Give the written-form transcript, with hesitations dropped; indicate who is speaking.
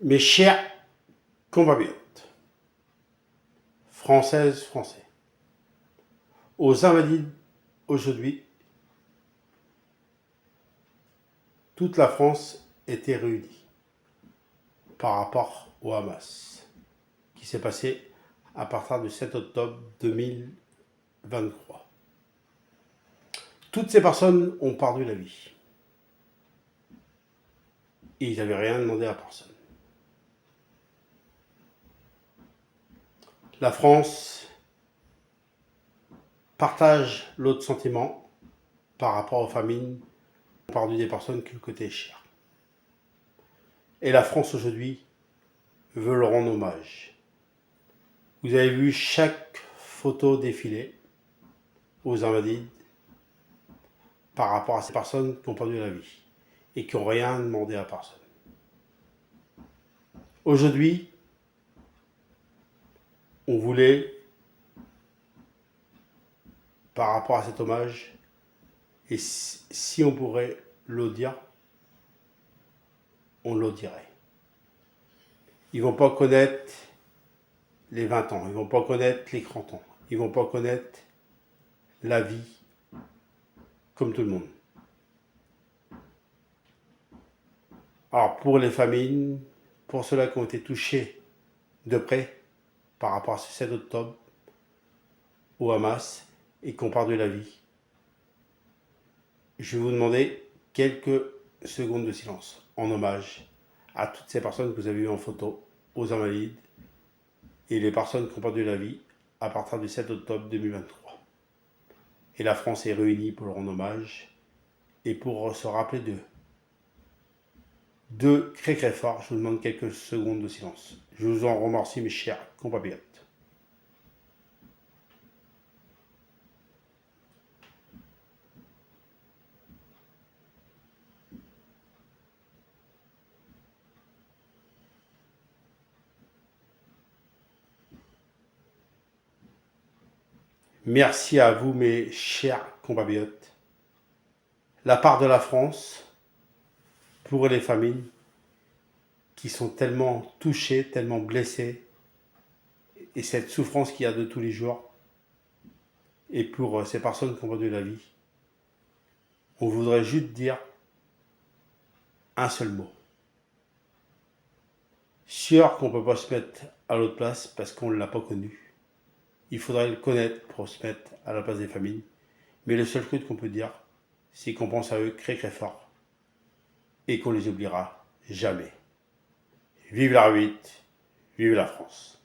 Speaker 1: Mes chers compatriotes, Françaises, Français, aux Invalides, aujourd'hui, toute la France était réunie par rapport au Hamas, qui s'est passé à partir du 7 octobre 2023. Toutes ces personnes ont perdu la vie. Et ils n'avaient rien demandé à personne. La France partage l'autre sentiment par rapport aux familles qui ont perdu des personnes qui lui coûtaient cher. Et la France aujourd'hui veut leur rendre hommage. Vous avez vu chaque photo défiler aux Invalides par rapport à ces personnes qui ont perdu la vie et qui n'ont rien demandé à personne. Aujourd'hui, on voulait, par rapport à cet hommage, et si on pourrait l'audier, on l'audirait. Ils ne vont pas connaître les 20 ans, ils ne vont pas connaître les 30 ans, ils ne vont pas connaître la vie comme tout le monde. Alors pour les familles, pour ceux-là qui ont été touchés de près par rapport à ce 7 octobre au Hamas et qui ont perdu la vie, je vais vous demander quelques secondes de silence en hommage à toutes ces personnes que vous avez vues en photo, aux Invalides et les personnes qui ont perdu la vie à partir du 7 octobre 2023. Et la France est réunie pour leur rendre hommage et pour se rappeler d'eux. De très très fort, je vous demande quelques secondes de silence. Je vous en remercie, mes chers compatriotes. Merci à vous, mes chers compatriotes. La part de la France pour les familles qui sont tellement touchées, tellement blessées, et cette souffrance qu'il y a de tous les jours, et pour ces personnes qui ont perdu la vie, on voudrait juste dire un seul mot. Sûr qu'on ne peut pas se mettre à l'autre place parce qu'on ne l'a pas connu. Il faudrait le connaître pour se mettre à la place des familles. Mais le seul truc qu'on peut dire, c'est qu'on pense à eux très très fort et qu'on les oubliera jamais. Vive la 8, vive la France.